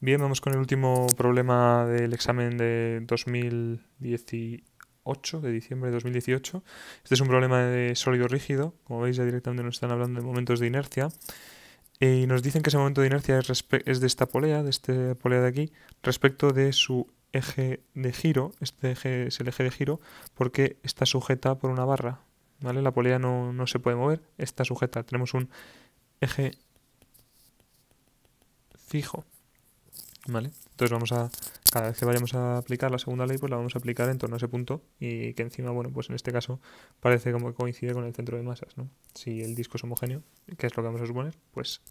Bien, vamos con el último problema del examen de 2018, de diciembre de 2018. Este es un problema de sólido rígido. Como veis, ya directamente nos están hablando de momentos de inercia. Y nos dicen que ese momento de inercia es de esta polea, de este polea de aquí, respecto de su eje de giro. Este eje es el eje de giro porque está sujeta por una barra. ¿Vale? La polea no se puede mover, está sujeta. Tenemos un eje fijo. ¿Vale? Entonces cada vez que vayamos a aplicar la segunda ley, pues la vamos a aplicar en torno a ese punto y que encima, bueno, pues en este caso parece como que coincide con el centro de masas, ¿no? Si el disco es homogéneo, que es lo que vamos a suponer, pues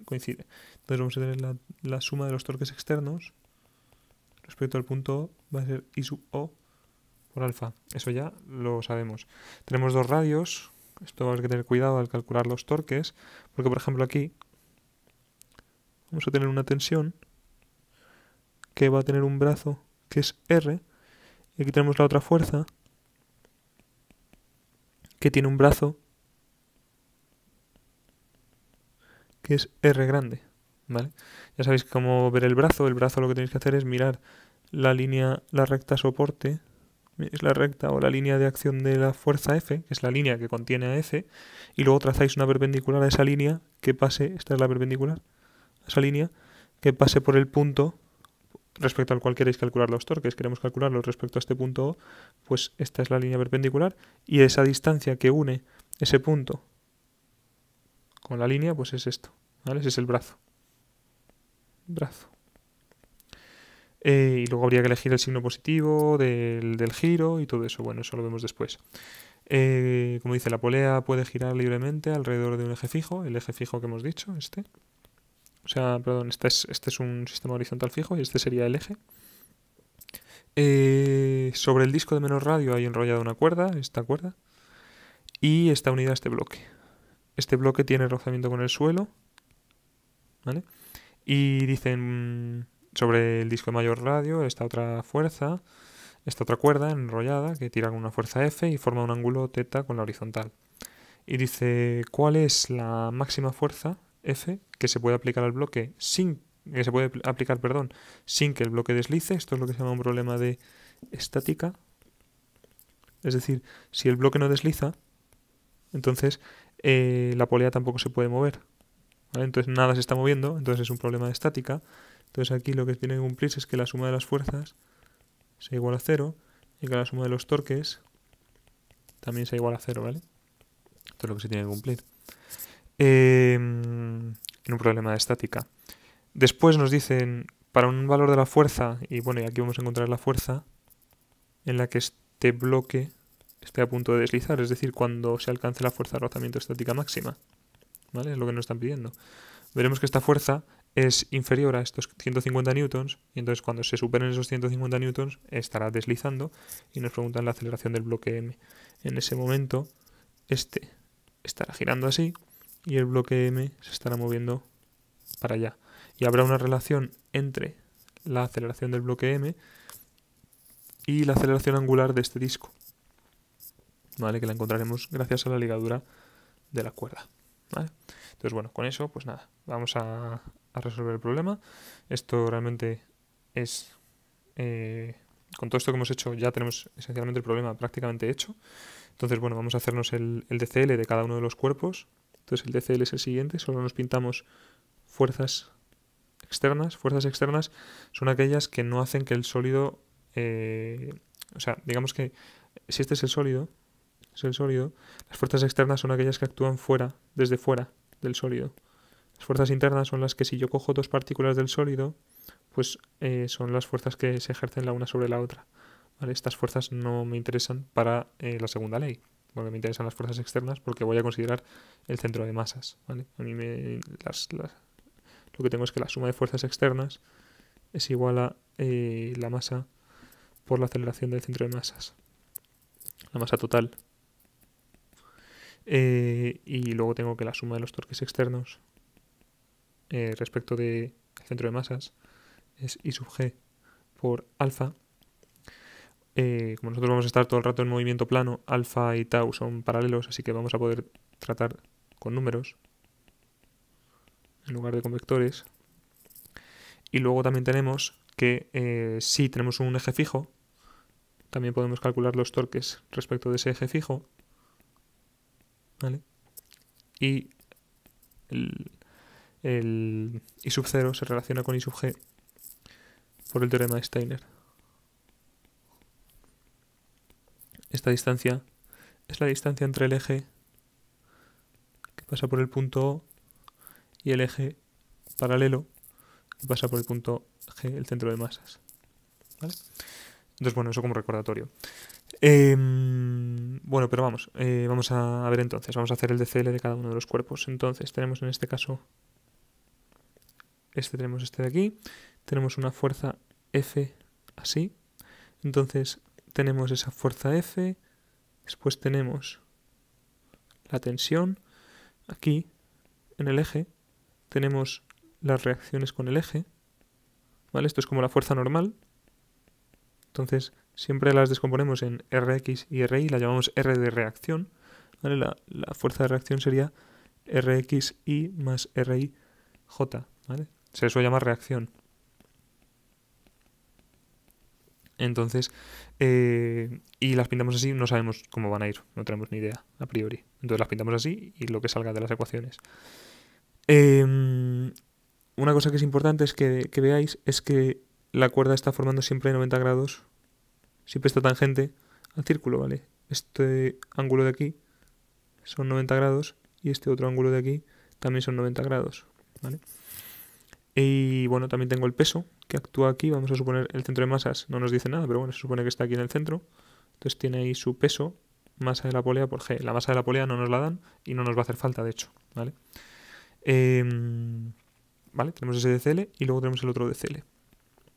coincide. Entonces vamos a tener la suma de los torques externos respecto al punto O, va a ser I sub O por alfa. Eso ya lo sabemos. Tenemos dos radios, esto vamos a tener cuidado al calcular los torques, porque por ejemplo aquí vamos a tener una tensión que va a tener un brazo que es R, y aquí tenemos la otra fuerza que tiene un brazo que es R grande, ¿vale? Ya sabéis cómo ver el brazo lo que tenéis que hacer es mirar la línea, la recta soporte, es la recta o la línea de acción de la fuerza F, que es la línea que contiene a F, y luego trazáis una perpendicular a esa línea que pase, esta es la perpendicular, a esa línea que pase por el punto respecto al cual queréis calcular los torques, queremos calcularlos respecto a este punto O, pues esta es la línea perpendicular y esa distancia que une ese punto con la línea, pues es esto, ¿vale? Ese es el brazo. Brazo. Y luego habría que elegir el signo positivo del giro y todo eso. Bueno, eso lo vemos después. Como dice, la polea puede girar libremente alrededor de un eje fijo, el eje fijo que hemos dicho, este. O sea, perdón, este es un sistema horizontal fijo y este sería el eje. Sobre el disco de menor radio hay enrollada una cuerda, esta cuerda, y está unida a este bloque. Este bloque tiene rozamiento con el suelo, ¿vale? Y dicen sobre el disco de mayor radio esta otra fuerza, esta otra cuerda enrollada que tira con una fuerza F y forma un ángulo θ con la horizontal. Y dice cuál es la máxima fuerza F que se puede aplicar al bloque sin que se puede aplicar, perdón, sin que el bloque deslice. Esto es lo que se llama un problema de estática. Es decir, si el bloque no desliza, entonces la polea tampoco se puede mover. ¿Vale? Entonces nada se está moviendo, entonces es un problema de estática. Entonces aquí lo que tiene que cumplirse es que la suma de las fuerzas sea igual a 0 y que la suma de los torques también sea igual a 0, ¿vale? Esto es lo que se tiene que cumplir. En un problema de estática. Después nos dicen, para un valor de la fuerza, y bueno, y aquí vamos a encontrar la fuerza en la que este bloque esté a punto de deslizar, es decir, cuando se alcance la fuerza de rozamiento estática máxima. ¿Vale? Es lo que nos están pidiendo. Veremos que esta fuerza es inferior a estos 150 newtons y entonces cuando se superen esos 150 newtons estará deslizando y nos preguntan la aceleración del bloque M. En ese momento este estará girando así y el bloque M se estará moviendo para allá. Y habrá una relación entre la aceleración del bloque M y la aceleración angular de este disco, ¿vale? Que la encontraremos gracias a la ligadura de la cuerda, ¿vale? Entonces, bueno, con eso, pues nada, vamos a resolver el problema. Esto realmente es... con todo esto que hemos hecho ya tenemos esencialmente el problema prácticamente hecho. Entonces, bueno, vamos a hacernos el DCL de cada uno de los cuerpos. Entonces el DCL es el siguiente, solo nos pintamos fuerzas externas. Fuerzas externas son aquellas que no hacen que el sólido... o sea, digamos que si este es el sólido, las fuerzas externas son aquellas que actúan fuera, desde fuera del sólido. Las fuerzas internas son las que si yo cojo dos partículas del sólido, pues son las fuerzas que se ejercen la una sobre la otra. ¿Vale? Estas fuerzas no me interesan para la segunda ley, porque me interesan las fuerzas externas porque voy a considerar el centro de masas. ¿Vale? A mí lo que tengo es que la suma de fuerzas externas es igual a la masa por la aceleración del centro de masas, la masa total. Y luego tengo que la suma de los torques externos respecto del centro de masas es I sub g por alfa. Como nosotros vamos a estar todo el rato en movimiento plano, alfa y tau son paralelos, así que vamos a poder tratar con números en lugar de con vectores. Y luego también tenemos que si tenemos un eje fijo, también podemos calcular los torques respecto de ese eje fijo, ¿vale? Y el I sub 0 se relaciona con I sub g por el teorema de Steiner. Esta distancia es la distancia entre el eje que pasa por el punto O y el eje paralelo que pasa por el punto G, el centro de masas, ¿vale? Entonces, bueno, eso como recordatorio. Bueno, pero vamos a ver entonces, vamos a hacer el DCL de cada uno de los cuerpos. Entonces, tenemos en este caso, tenemos este de aquí, tenemos una fuerza F así, entonces tenemos esa fuerza F, después tenemos la tensión, aquí en el eje tenemos las reacciones con el eje, ¿vale? Esto es como la fuerza normal, entonces siempre las descomponemos en Rx y Ri, la llamamos R de reacción, ¿vale? La fuerza de reacción sería Rxi más Rij, ¿vale? Se suele llamar reacción. Entonces, y las pintamos así, no sabemos cómo van a ir, no tenemos ni idea a priori. Entonces las pintamos así y lo que salga de las ecuaciones. Una cosa que es importante es que veáis es que la cuerda está formando siempre 90 grados, siempre está tangente al círculo, ¿vale? Este ángulo de aquí son 90 grados y este otro ángulo de aquí también son 90 grados, ¿vale? Y bueno, también tengo el peso que actúa aquí, vamos a suponer el centro de masas, no nos dice nada, pero bueno, se supone que está aquí en el centro, entonces tiene ahí su peso, masa de la polea por G. La masa de la polea no nos la dan y no nos va a hacer falta, de hecho, ¿vale? Vale, tenemos ese DCL y luego tenemos el otro DCL.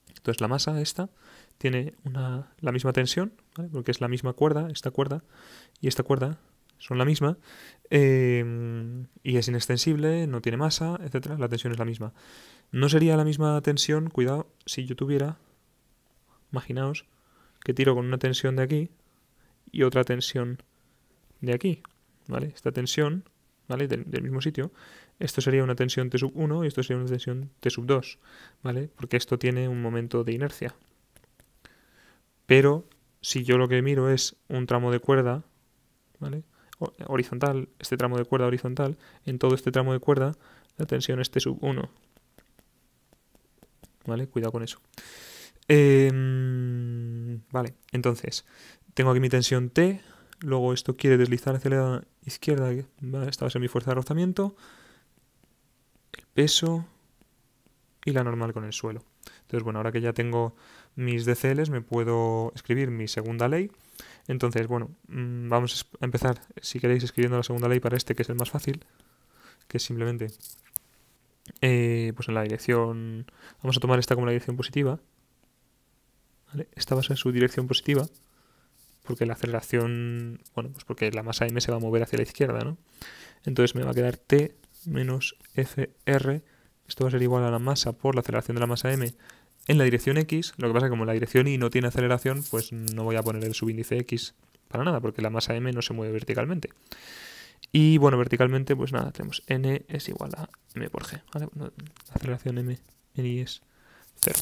Entonces la masa esta tiene la misma tensión, ¿vale? Porque es la misma cuerda, esta cuerda y esta cuerda son la misma, y es inextensible, no tiene masa, etcétera. La tensión es la misma. No sería la misma tensión, cuidado, si yo tuviera, imaginaos, que tiro con una tensión de aquí y otra tensión de aquí, ¿vale? Esta tensión, ¿vale? Del mismo sitio, esto sería una tensión T sub 1 y esto sería una tensión T sub 2, ¿vale? Porque esto tiene un momento de inercia. Pero si yo lo que miro es un tramo de cuerda, ¿vale? Horizontal, este tramo de cuerda horizontal, en todo este tramo de cuerda la tensión es T sub 1, ¿vale? Cuidado con eso. Vale, entonces tengo aquí mi tensión T, luego esto quiere deslizar hacia la izquierda, ¿vale? Esta va a ser mi fuerza de rozamiento, el peso y la normal con el suelo. Entonces, bueno, ahora que ya tengo mis DCLs, me puedo escribir mi segunda ley. Entonces, bueno, vamos a empezar, si queréis, escribiendo la segunda ley para este, que es el más fácil, que es simplemente, pues en la dirección, vamos a tomar esta como la dirección positiva, ¿vale? Esta va a ser su dirección positiva, porque la aceleración, bueno, pues porque la masa m se va a mover hacia la izquierda, ¿no? Entonces me va a quedar t menos fr, esto va a ser igual a la masa por la aceleración de la masa m en la dirección x. Lo que pasa es que como la dirección y no tiene aceleración, pues no voy a poner el subíndice x para nada, porque la masa m no se mueve verticalmente. Y bueno, verticalmente, pues nada, tenemos n es igual a m por g, ¿vale? La aceleración m en i es 0,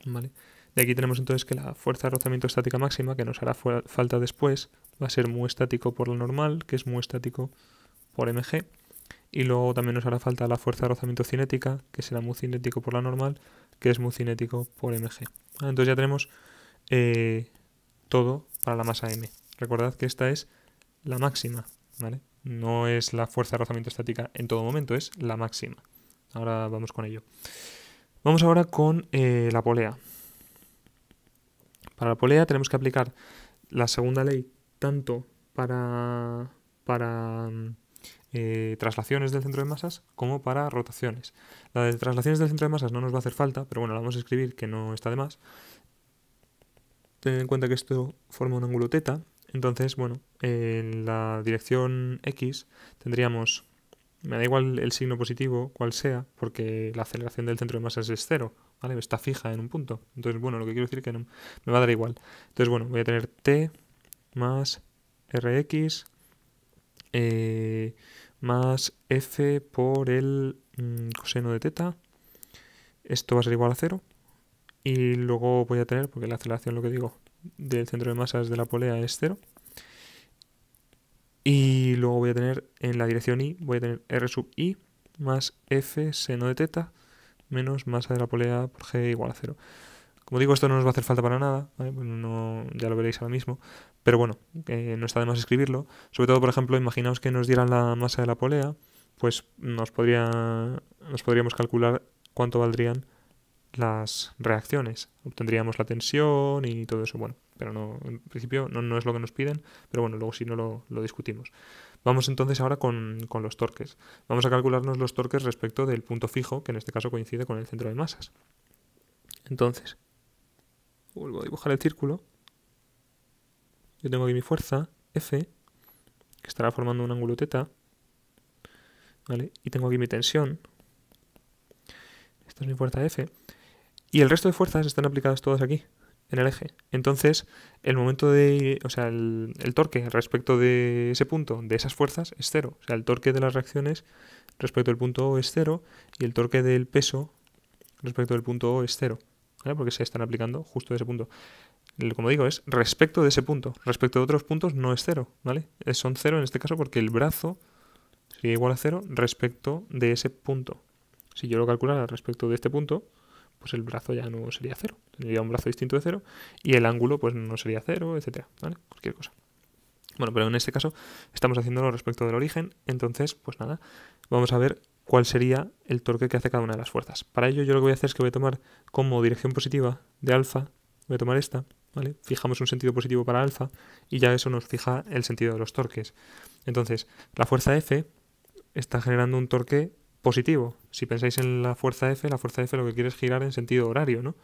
¿vale? De aquí tenemos entonces que la fuerza de rozamiento estática máxima, que nos hará falta después, va a ser mu estático por la normal, que es mu estático por mg. Y luego también nos hará falta la fuerza de rozamiento cinética, que será mu cinético por la normal, que es mu cinético por mg. Entonces ya tenemos todo para la masa m. Recordad que esta es la máxima, ¿vale? No es la fuerza de rozamiento estática en todo momento, es la máxima. Ahora vamos con ello. Vamos ahora con la polea. Para la polea tenemos que aplicar la segunda ley tanto para traslaciones del centro de masas como para rotaciones. La de traslaciones del centro de masas no nos va a hacer falta, pero bueno, la vamos a escribir, que no está de más. Tened en cuenta que esto forma un ángulo θ, entonces, bueno, en la dirección x tendríamos, me da igual el signo positivo, cual sea, porque la aceleración del centro de masas es 0, ¿vale? Está fija en un punto. Entonces, bueno, lo que quiero decir es que no, me va a dar igual. Entonces, bueno, voy a tener t más rx más f por el coseno de θ esto va a ser igual a 0. Y luego voy a tener, porque la aceleración, lo que digo, del centro de masas de la polea es 0. Y luego voy a tener en la dirección y, voy a tener R sub i más F seno de teta menos masa de la polea por G igual a 0. Como digo, esto no nos va a hacer falta para nada, ¿vale? Bueno, no, ya lo veréis ahora mismo, pero bueno, no está de más escribirlo. Sobre todo, por ejemplo, imaginaos que nos dieran la masa de la polea, pues nos podríamos calcular cuánto valdrían las reacciones. Obtendríamos la tensión y todo eso, bueno, pero no, en principio no es lo que nos piden, pero bueno, luego si no lo discutimos. Vamos entonces ahora con los torques. Vamos a calcularnos los torques respecto del punto fijo, que en este caso coincide con el centro de masas. Entonces, vuelvo a dibujar el círculo. Yo tengo aquí mi fuerza, F, que estará formando un ángulo θ, ¿vale? Y tengo aquí mi tensión. Esta es mi fuerza F. Y el resto de fuerzas están aplicadas todas aquí, en el eje. Entonces, el momento de... O sea, el torque respecto de ese punto, de esas fuerzas, es 0. O sea, el torque de las reacciones respecto del punto O es 0 y el torque del peso respecto del punto O es 0. ¿Vale? Porque se están aplicando justo de ese punto. Como digo, es respecto de ese punto. Respecto de otros puntos no es 0, ¿vale? Son 0 en este caso porque el brazo sería igual a 0 respecto de ese punto. Si yo lo calculara respecto de este punto, pues el brazo ya no sería 0. Tendría un brazo distinto de 0 y el ángulo pues no sería 0, etcétera, ¿vale? Cualquier cosa. Bueno, pero en este caso estamos haciéndolo respecto del origen, entonces, pues nada, vamos a ver cuál sería el torque que hace cada una de las fuerzas. Para ello yo lo que voy a hacer es que voy a tomar como dirección positiva de alfa, voy a tomar esta, ¿vale? Fijamos un sentido positivo para alfa y ya eso nos fija el sentido de los torques. Entonces, la fuerza F está generando un torque positivo. Si pensáis en la fuerza F lo que quiere es girar en sentido horario, ¿no?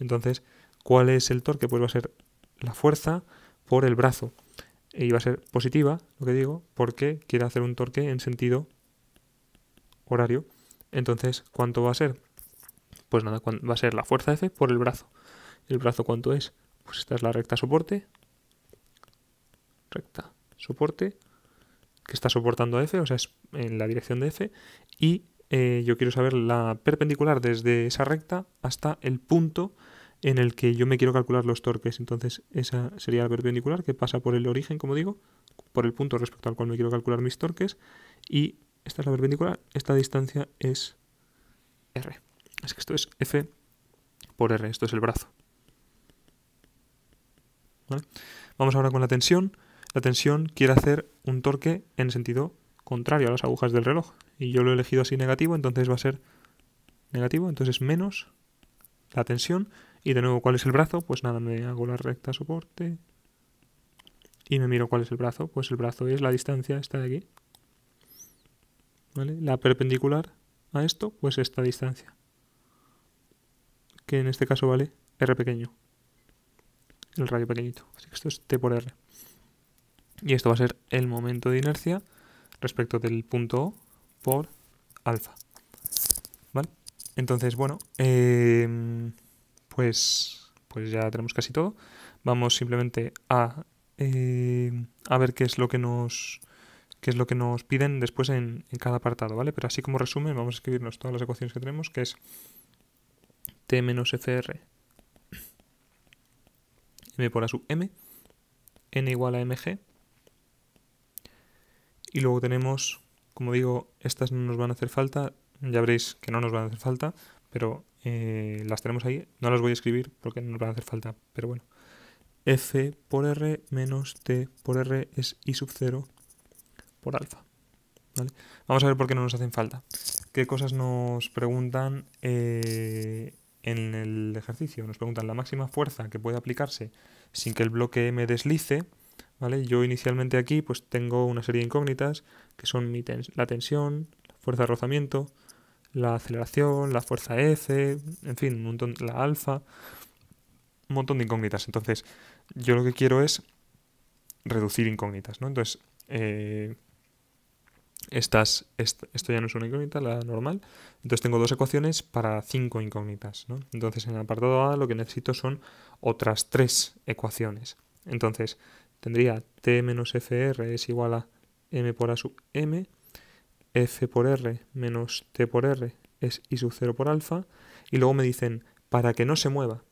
Entonces, ¿cuál es el torque? Pues va a ser la fuerza por el brazo. Y va a ser positiva, lo que digo, porque quiere hacer un torque en sentido horario. Entonces, ¿cuánto va a ser? Pues nada, va a ser la fuerza F por el brazo. ¿El brazo cuánto es? Pues esta es la recta soporte, que está soportando a F, o sea, es en la dirección de F, y yo quiero saber la perpendicular desde esa recta hasta el punto en el que yo me quiero calcular los torques. Entonces esa sería la perpendicular que pasa por el origen, como digo, por el punto respecto al cual me quiero calcular mis torques, y esta es la perpendicular, esta distancia es R. Es que esto es F por R, esto es el brazo. ¿Vale? Vamos ahora con la tensión. La tensión quiere hacer un torque en sentido contrario a las agujas del reloj. Y yo lo he elegido así negativo, entonces va a ser negativo, entonces menos la tensión. Y de nuevo, ¿cuál es el brazo? Pues nada, me hago la recta soporte y me miro cuál es el brazo. Pues el brazo es la distancia esta de aquí. ¿Vale? La perpendicular a esto, pues esta distancia. Que en este caso vale R pequeño. El radio pequeñito. Así que esto es T por R. Y esto va a ser el momento de inercia respecto del punto O por alfa. ¿Vale? Entonces, bueno, pues ya tenemos casi todo. Vamos simplemente a ver qué es lo que nos piden después en cada apartado, ¿vale? Pero así como resumen, vamos a escribirnos todas las ecuaciones que tenemos, que es T menos FR M por A sub M, N igual a MG. Y luego tenemos, como digo, estas no nos van a hacer falta, ya veréis que no nos van a hacer falta, pero las tenemos ahí, no las voy a escribir porque no nos van a hacer falta, pero bueno. F por R menos T por R es I sub 0 por alfa. ¿Vale? Vamos a ver por qué no nos hacen falta. ¿Qué cosas nos preguntan en el ejercicio? Nos preguntan la máxima fuerza que puede aplicarse sin que el bloque M deslice. ¿Vale? Yo inicialmente aquí pues tengo una serie de incógnitas que son la tensión, la fuerza de rozamiento, la aceleración, la fuerza F, en fin, un montón, la alfa, un montón de incógnitas. Entonces, yo lo que quiero es reducir incógnitas, ¿no? Entonces, esto ya no es una incógnita, la normal. Entonces tengo dos ecuaciones para 5 incógnitas, ¿no? Entonces en el apartado A lo que necesito son otras 3 ecuaciones. Entonces tendría T menos FR es igual a M por A sub M, F por R menos T por R es I sub 0 por alfa, y luego me dicen para que no se mueva,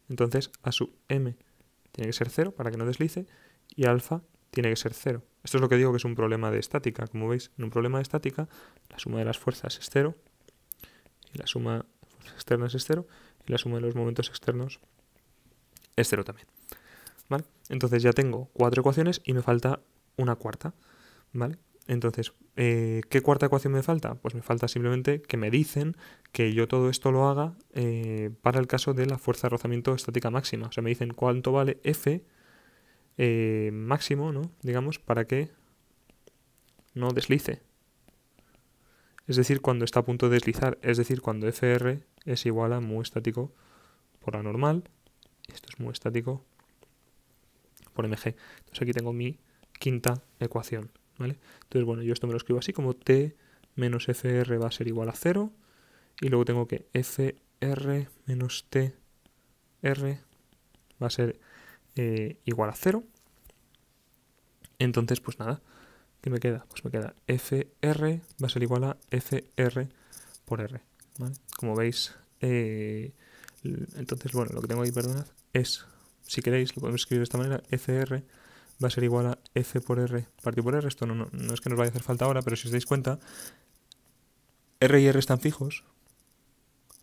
entonces a sub m tiene que ser 0 para que no deslice y alfa tiene que ser 0. Esto es lo que digo que es un problema de estática. Como veis, en un problema de estática la suma de las fuerzas es 0 y la suma de fuerzas externas es 0 y la suma de los momentos externos es 0 también. ¿Vale? Entonces ya tengo 4 ecuaciones y me falta una cuarta. ¿Vale? Entonces, ¿qué cuarta ecuación me falta? Pues me falta simplemente que me dicen que yo todo esto lo haga para el caso de la fuerza de rozamiento estática máxima. O sea, me dicen cuánto vale F máximo, ¿no? Digamos, para que no deslice. Es decir, cuando está a punto de deslizar. Es decir, cuando FR es igual a mu estático por la normal. Esto es mu estático por mg. Entonces aquí tengo mi quinta ecuación. ¿Vale? Entonces, bueno, yo esto me lo escribo así como T menos FR va a ser igual a 0. Y luego tengo que FR menos TR va a ser igual a 0. Entonces, pues nada, ¿qué me queda? Pues me queda FR va a ser igual a FR por R. ¿Vale? Como veis, entonces, bueno, lo que tengo ahí, perdonad, es, si queréis, lo podemos escribir de esta manera, FR va a ser igual a F por R partido por R. Esto no es que nos vaya a hacer falta ahora, pero si os dais cuenta, R y R están fijos.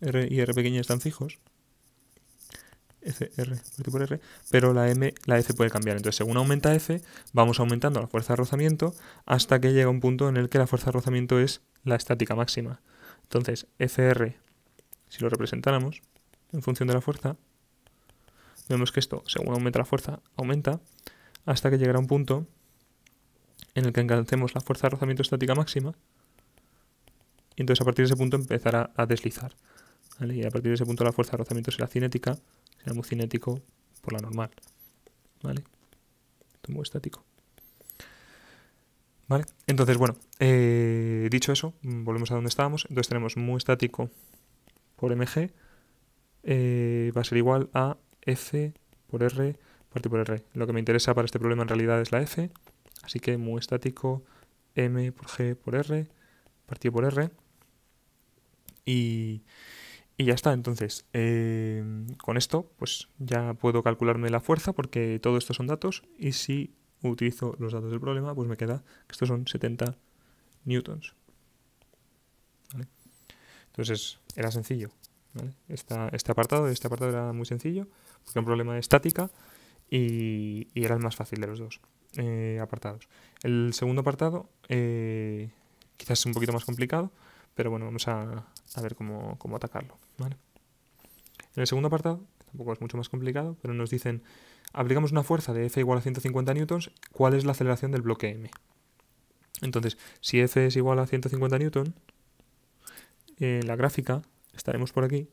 R y R pequeña están fijos. FR partido por R, pero la F puede cambiar. Entonces, según aumenta F, vamos aumentando la fuerza de rozamiento hasta que llega un punto en el que la fuerza de rozamiento es la estática máxima. Entonces, FR, si lo representáramos en función de la fuerza, vemos que esto, según aumenta la fuerza, aumenta hasta que llegará un punto en el que alcancemos la fuerza de rozamiento estática máxima y entonces a partir de ese punto empezará a deslizar. ¿Vale? Y a partir de ese punto la fuerza de rozamiento será cinética, será mu cinético por la normal. ¿Vale? Esto es mu estático. ¿Vale? Entonces, bueno, dicho eso, volvemos a donde estábamos. Entonces tenemos mu estático por mg va a ser igual a F por R partido por R. Lo que me interesa para este problema en realidad es la F, así que mu estático m por g por R partido por R. Y ya está. Entonces, con esto pues ya puedo calcularme la fuerza porque todo esto son datos y si utilizo los datos del problema pues me queda que estos son 70 newtons. ¿Vale? Entonces era sencillo. ¿Vale? Este apartado era muy sencillo porque era un problema de estática y era el más fácil de los dos apartados. El segundo apartado quizás es un poquito más complicado, pero bueno, vamos a ver cómo atacarlo. ¿Vale? En el segundo apartado, tampoco es mucho más complicado, pero nos dicen, aplicamos una fuerza de F igual a 150 newtons, ¿cuál es la aceleración del bloque M? Entonces, si F es igual a 150 newtons, en la gráfica estaremos por aquí,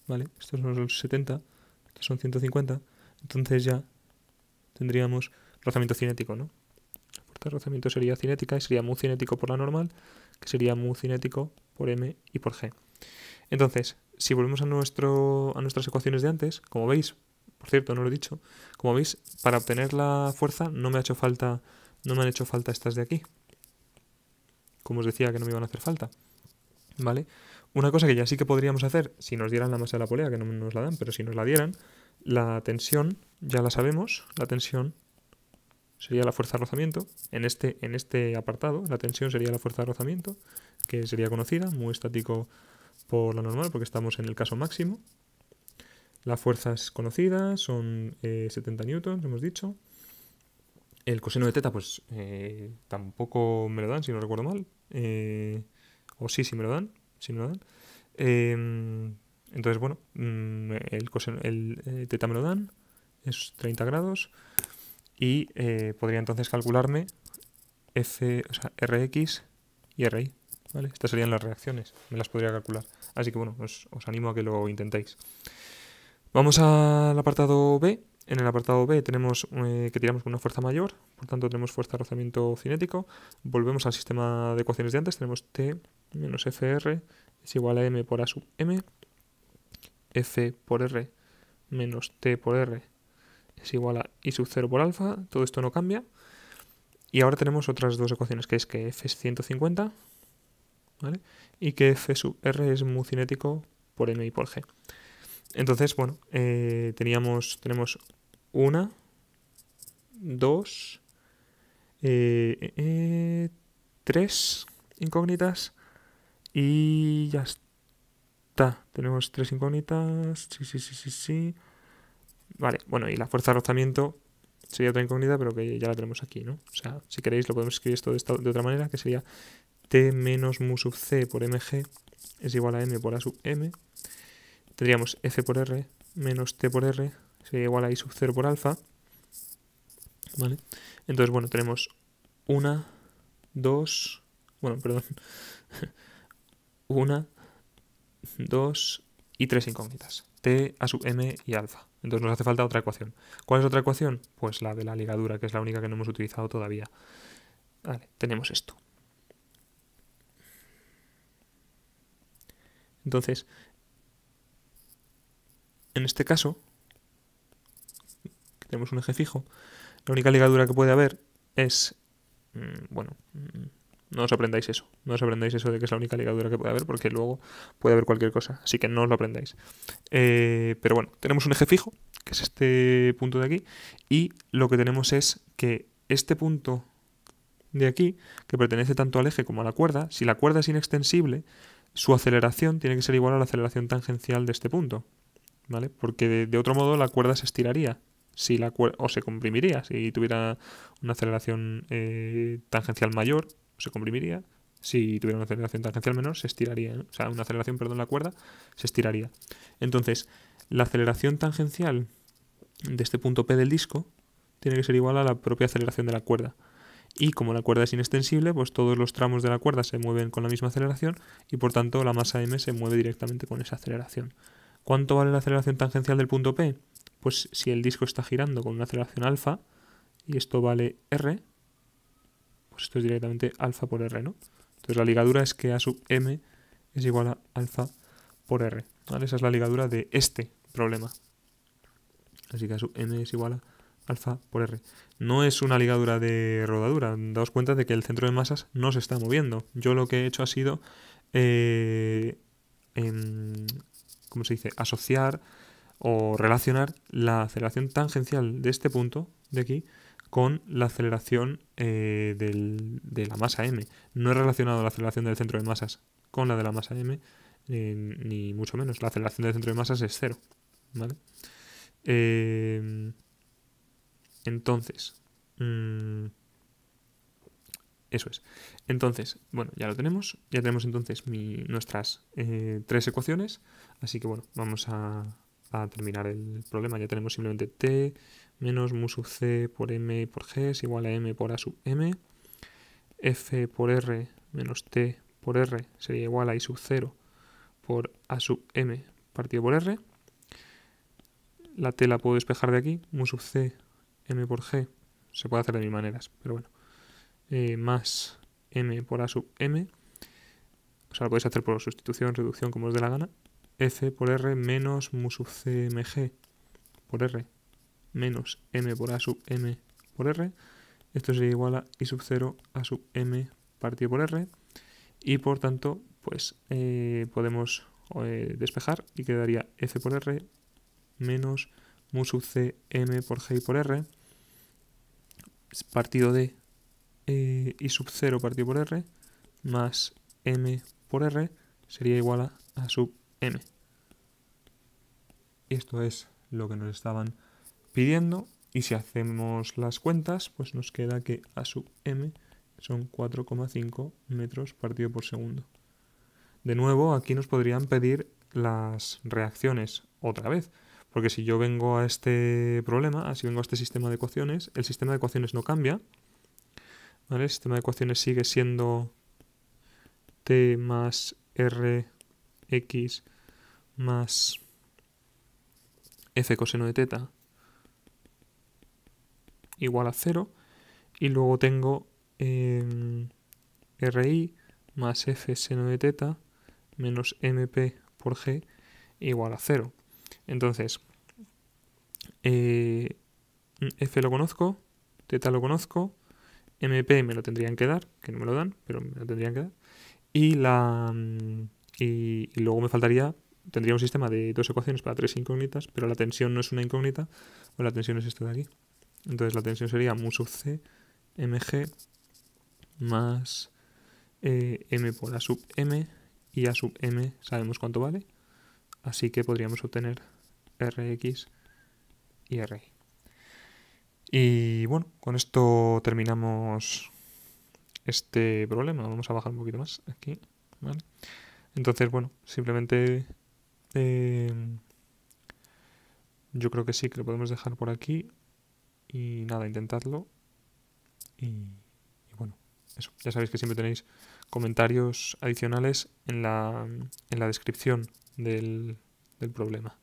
¿vale? Estos son los 70, estos son 150, entonces ya tendríamos rozamiento cinético, ¿no? La fuerza de rozamiento sería cinética y sería mu cinético por la normal, que sería mu cinético por M y por G. Entonces, si volvemos a nuestras ecuaciones de antes, como veis, por cierto, no lo he dicho, como veis, para obtener la fuerza no me han hecho falta estas de aquí. Como os decía que no me iban a hacer falta. ¿Vale? Una cosa que ya sí que podríamos hacer, si nos dieran la masa de la polea, que no nos la dan, pero si nos la dieran, la tensión, ya la sabemos, la tensión sería la fuerza de rozamiento. En este apartado, la tensión sería la fuerza de rozamiento, que sería conocida, mu estático por la normal, porque estamos en el caso máximo. La fuerza es conocida, son 70 newtons, hemos dicho. El coseno de teta, pues tampoco me lo dan, si no recuerdo mal. O sí me lo dan. Entonces, bueno, el teta me lo dan, es 30 grados. Y podría entonces calcularme Rx y Ri. ¿Vale? Estas serían las reacciones, me las podría calcular. Así que bueno, os animo a que lo intentéis. Vamos al apartado B. En el apartado B tenemos que tiramos con una fuerza mayor, por tanto tenemos fuerza de rozamiento cinético. Volvemos al sistema de ecuaciones de antes, tenemos T menos FR es igual a M por A sub M, F por R menos T por R es igual a I sub 0 por alfa, todo esto no cambia. Y ahora tenemos otras dos ecuaciones, que es que F es 150, ¿vale? Y que F sub R es mu cinético por m y por g. Entonces, bueno, tenemos 1, 2, 3 incógnitas y ya está. Tenemos 3 incógnitas. Sí. Vale, bueno, y la fuerza de rozamiento sería otra incógnita, pero que ya la tenemos aquí, ¿no? O sea, si queréis lo podemos escribir esto de otra manera, que sería t menos mu sub c por mg es igual a m por a sub m. Tendríamos f por r menos t por r sería igual a i sub 0 por alfa. ¿Vale? Entonces, bueno, tenemos 1, 2, bueno, perdón, 1, 2 y 3 incógnitas, t a sub m y alfa. Entonces nos hace falta otra ecuación. ¿Cuál es otra ecuación? Pues la de la ligadura, que es la única que no hemos utilizado todavía. Vale, tenemos esto. Entonces, en este caso, que tenemos un eje fijo, la única ligadura que puede haber es, bueno, no os aprendáis eso. No os aprendáis eso de que es la única ligadura que puede haber, porque luego puede haber cualquier cosa. Así que no os lo aprendáis. Pero bueno, tenemos un eje fijo, que es este punto de aquí, y lo que tenemos es que este punto de aquí, que pertenece tanto al eje como a la cuerda, si la cuerda es inextensible, su aceleración tiene que ser igual a la aceleración tangencial de este punto, ¿vale? Porque de otro modo la cuerda se estiraría, si la o se comprimiría, si tuviera una aceleración tangencial mayor, se comprimiría. Si tuviera una aceleración tangencial menor, se estiraría, ¿no? O sea, una aceleración, perdón, la cuerda se estiraría. Entonces, la aceleración tangencial de este punto P del disco tiene que ser igual a la propia aceleración de la cuerda. Y como la cuerda es inextensible, pues todos los tramos de la cuerda se mueven con la misma aceleración y por tanto la masa m se mueve directamente con esa aceleración. ¿Cuánto vale la aceleración tangencial del punto P? Pues si el disco está girando con una aceleración alfa y esto vale r, pues esto es directamente alfa por r, ¿no? Entonces la ligadura es que a sub m es igual a alfa por r, ¿vale? Esa es la ligadura de este problema. Así que a sub m es igual a alfa por r. No es una ligadura de rodadura. Daos cuenta de que el centro de masas no se está moviendo. Yo lo que he hecho ha sido, ¿cómo se dice? Asociar o relacionar la aceleración tangencial de este punto de aquí con la aceleración de la masa m. No he relacionado la aceleración del centro de masas con la de la masa m, ni mucho menos. La aceleración del centro de masas es 0, ¿vale? Entonces, eso es. Entonces, bueno, ya lo tenemos. Ya tenemos entonces nuestras 3 ecuaciones. Así que bueno, vamos a terminar el problema. Ya tenemos simplemente t menos mu sub c por m por g es igual a m por a sub m. F por r menos t por r sería igual a i sub 0 por a sub m partido por r. La t la puedo despejar de aquí. Mu sub c m por g se puede hacer de mil maneras, pero bueno. Más m por a sub m. O sea, lo podéis hacer por sustitución, reducción, como os dé la gana. F por r menos mu sub c mg por r menos m por a sub m por r. Esto sería igual a i sub 0 a sub m partido por r. Y por tanto, pues podemos despejar y quedaría f por r menos mu sub c m por g y por r partido de i sub 0 partido por r más m por r sería igual a sub m. Y esto es lo que nos estaban pidiendo. Y si hacemos las cuentas, pues nos queda que a sub m son 4,5 metros partido por segundo. De nuevo, aquí nos podrían pedir las reacciones otra vez. Porque si yo vengo a este problema, si vengo a este sistema de ecuaciones, el sistema de ecuaciones no cambia. ¿Vale? El sistema de ecuaciones sigue siendo t más rx más f coseno de teta igual a 0. Y luego tengo ri más f seno de teta menos mp por g igual a 0. Entonces, f lo conozco, teta lo conozco, mp me lo tendrían que dar, que no me lo dan, pero me lo tendrían que dar. Y luego me faltaría tendría un sistema de 2 ecuaciones para 3 incógnitas, pero la tensión no es una incógnita, pues la tensión es esto de aquí. Entonces la tensión sería mu sub c mg más m por a sub m, y a sub m sabemos cuánto vale, así que podríamos obtener Rx y Ri. Y bueno, con esto terminamos este problema. Vamos a bajar un poquito más aquí, ¿vale? Entonces, bueno, simplemente yo creo que sí, que lo podemos dejar por aquí. Y nada, intentadlo. Y bueno, eso. Ya sabéis que siempre tenéis comentarios adicionales en la descripción del problema.